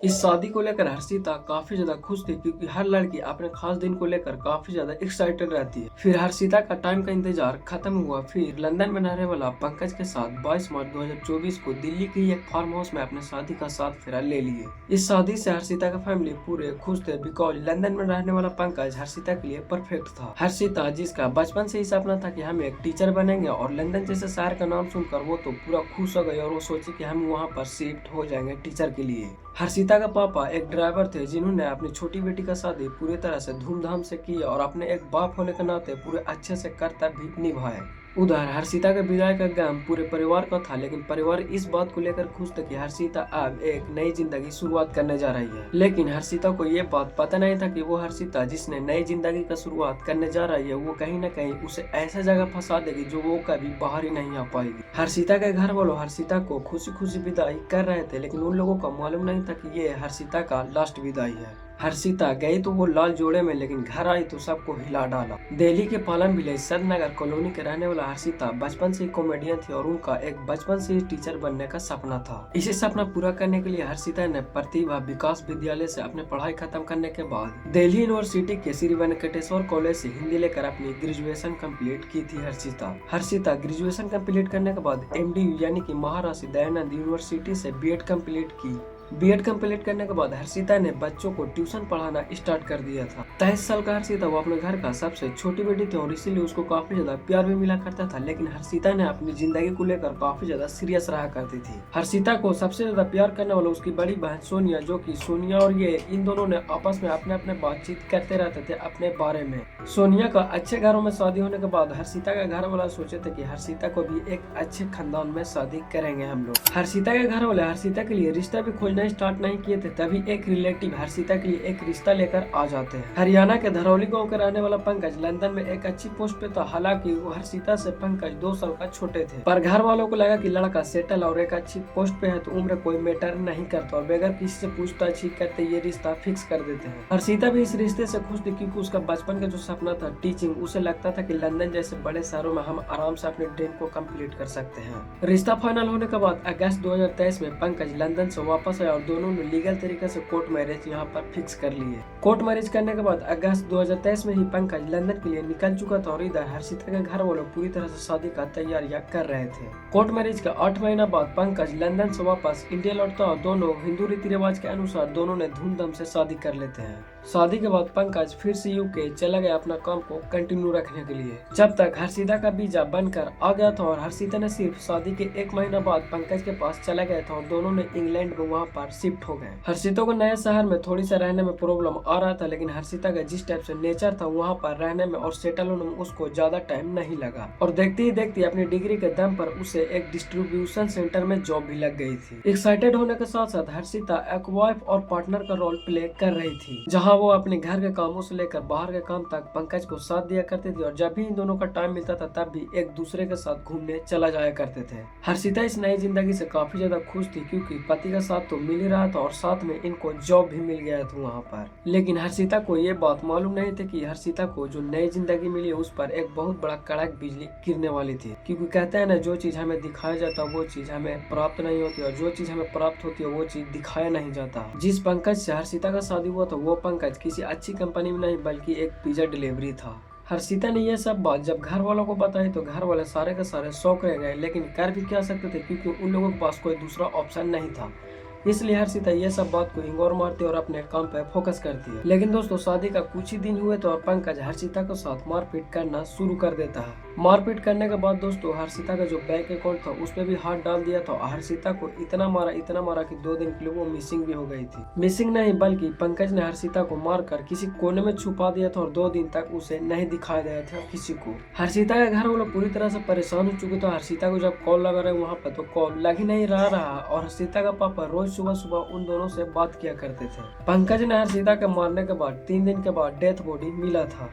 इस शादी को लेकर हर्षिता काफी ज्यादा खुश थी क्योंकि हर लड़की अपने खास दिन को लेकर काफी ज्यादा एक्साइटेड रहती है। फिर हर्षिता का टाइम का इंतजार खत्म हुआ। फिर लंदन में रहने वाला पंकज के साथ 22 मार्च 2024 को दिल्ली की एक फार्म हाउस में अपने शादी का साथ फेरा ले लिए। इस शादी से हर्षिता का फैमिली पूरे खुश थे बिकॉज लंदन में रहने वाला पंकज हर्षिता के लिए परफेक्ट था। हर्षिता जिसका बचपन से ही सपना था कि हम एक टीचर बनेंगे और लंदन जैसे शहर का नाम सुनकर वो तो पूरा खुश हो गई और वो सोची कि हम वहाँ पर शिफ्ट हो जाएंगे टीचर के लिए। हर्षिता का पापा एक ड्राइवर थे जिन्होंने अपनी छोटी बेटी का शादी पूरी तरह से धूमधाम से की और अपने एक बाप होने के नाते पूरे अच्छे से कर्तव्य भी निभाए। उधर हर्षिता के विदाई का गम पूरे परिवार का था, लेकिन परिवार इस बात को लेकर खुश था कि हर्षिता अब एक नई जिंदगी शुरुआत करने जा रही है। लेकिन हर्षिता को ये बात पता नहीं था कि वो हर्षिता जिसने नई जिंदगी का शुरुआत करने जा रही है वो कहीं न कहीं उसे ऐसा जगह फंसा देगी जो वो कभी बाहर ही नहीं आ पाएगी। हर्षिता के घर वालों हर्षिता को खुशी खुशी विदाई कर रहे थे, लेकिन उन लोगों को मालूम नहीं था कि ये हर्षिता का लास्ट विदाई है। हर्षिता गई तो वो लाल जोड़े में, लेकिन घर आई तो सबको हिला डाला। दिल्ली के पालम विलेज सदनगर कॉलोनी के रहने वाला हर्षिता बचपन से ही कॉमेडियन थी और उनका एक बचपन से ही टीचर बनने का सपना था। इसी सपना पूरा करने के लिए हर्षिता ने प्रतिभा विकास विद्यालय से अपनी पढ़ाई खत्म करने के बाद दिल्ली यूनिवर्सिटी के श्री वेंकटेश्वर कॉलेज से हिंदी लेकर अपनी ग्रेजुएशन कंप्लीट की थी। हर्षिता ग्रेजुएशन कंप्लीट करने के बाद MDU यानी कि महाराष्ट्र दयानंद यूनिवर्सिटी से BEd कंप्लीट की। BEd कंप्लीट करने के बाद हर्षिता ने बच्चों को ट्यूशन पढ़ाना स्टार्ट कर दिया था। 23 साल का हर्षिता वो अपने घर का सबसे छोटी बेटी थी और इसीलिए उसको काफी ज्यादा प्यार भी मिला करता था। लेकिन हर्षिता ने अपनी जिंदगी को लेकर काफी ज्यादा सीरियस रहा करती थी। हर्षिता को सबसे ज्यादा प्यार करने वाला उसकी बड़ी बहन सोनिया, जो कि सोनिया और ये इन दोनों ने आपस में अपने बातचीत करते रहते थे अपने बारे में। सोनिया का अच्छे घरों में शादी होने के बाद हर्षिता के घर वाला सोचे थे कि हर्षिता को भी एक अच्छे खानदान में शादी करेंगे हम लोग। हर्षिता के घर वाले हर्षिता के लिए रिश्ता भी खोजना स्टार्ट नहीं किए थे, तभी एक रिलेटिव हर्षिता के लिए एक रिश्ता लेकर आ जाते हैं। हरियाणा के धरौली गांव के रहने वाला पंकज लंदन में एक अच्छी पोस्ट पे था। हालांकि वो हर्षिता से पंकज 2 साल का छोटे थे, पर घर वालों को लगा कि लड़का सेटल और एक अच्छी पोस्ट पे है तो उम्र कोई मैटर नहीं करता और बगैर किसी से पूछताछ ही करते ये रिश्ता फिक्स कर देते हैं। हर्षिता भी इस रिश्ते से खुश थी क्योंकि उसका बचपन का जो सपना था टीचिंग, उसे लगता था कि लंदन जैसे बड़े शहरों में हम आराम से अपने ड्रीम को कंप्लीट कर सकते हैं। रिश्ता फाइनल होने के बाद अगस्त 2023 में पंकज लंदन से वापस आया और दोनों ने लीगल तरीके से कोर्ट मैरिज यहाँ पर फिक्स कर लिए। कोर्ट मैरिज करने के बाद अगस्त 2023 में ही पंकज लंदन के लिए निकल चुका था और इधर हर्षिता के घर वालों पूरी तरह से शादी का तैयारियां कर रहे थे। कोर्ट मैरिज का 8 महीना बाद पंकज लंदन से वापस इंडिया लौटता और दोनों हिंदू रीति रिवाज के अनुसार दोनों ने धूमधाम से शादी कर लेते हैं। शादी के बाद पंकज फिर से UK चला गया अपना काम को कंटिन्यू रखने के लिए, जब तक हर्षिता का वीजा बनकर आ गया था। और हर्षिता ने सिर्फ शादी के 1 महीना बाद पंकज के पास चला गया था और दोनों ने इंग्लैंड में वहाँ पर शिफ्ट हो गए। हर्षिता को नए शहर में थोड़ी सा रहने में प्रॉब्लम आ रहा था, लेकिन हर्षिता का जिस टाइप से नेचर था वहाँ पर रहने में और सेटल होने में उसको ज्यादा टाइम नहीं लगा और देखते ही देखते अपनी डिग्री के दम पर उसे एक डिस्ट्रीब्यूशन सेंटर में जॉब भी लग गई थी। एक्साइटेड होने के साथ साथ हर्षिता एक वाइफ और पार्टनर का रोल प्ले कर रही थी, जहाँ वो अपने घर के कामों से लेकर बाहर के काम तक पंकज को साथ दिया करती थी और जब भी इन दोनों का टाइम मिलता था तब भी एक दूसरे के साथ घूमने चला जाया करते थे। हर्षिता इस नई जिंदगी से काफी ज्यादा खुश थी क्योंकि पति का साथ तो मिल ही रहा था और साथ में इनको जॉब भी मिल गया था वहाँ पर। लेकिन हर्षिता को ये बात मालूम नहीं थी कि हर्षिता को जो नई जिंदगी मिली उस पर एक बहुत बड़ा कड़क बिजली गिरने वाली थी, क्योंकि कहते हैं ना, जो चीज हमें दिखाया जाता है वो चीज हमें प्राप्त नहीं होती और जो चीज हमें प्राप्त होती है वो चीज दिखाया नहीं जाता। जिस पंकज से हर्षिता का शादी हुआ था वो पंकज किसी अच्छी कंपनी में नहीं बल्कि एक पिज्जा डिलीवरी था। हर्षिता ने यह सब बात जब घर वालों को बताई तो घर वाले सारे के सारे शौक रह गए, लेकिन कर भी क्या सकते थे क्योंकि उन लोगों के पास कोई दूसरा ऑप्शन नहीं था। इसलिए हर्षिता ये सब बात को इग्नोर मारती और अपने काम पे फोकस करती है। लेकिन दोस्तों शादी का कुछ ही दिन हुए तो और पंकज हर्षिता के साथ मारपीट करना शुरू कर देता है। मारपीट करने के बाद दोस्तों हर्षिता का जो बैंक अकाउंट था उस पे भी हाथ डाल दिया था। हर्षिता को इतना मारा कि 2 दिन के लिए वो मिसिंग भी हो गई थी। मिसिंग नहीं बल्कि पंकज ने हर्षिता को मारकर किसी कोने में छुपा दिया था और 2 दिन तक उसे नहीं दिखाया गया था किसी को। हर्षिता के घर वालों पूरी तरह से परेशान हो चुके थे। हर्षिता को जब कॉल लगा रहे वहाँ पर तो कॉल लग ही नहीं रहा और हर्षिता का पापा रोज सुबह सुबह उन दोनों से बात किया करते थे। पंकज ने हर्षिता के मारने के बाद 3 दिन के बाद डेथ बॉडी मिला था।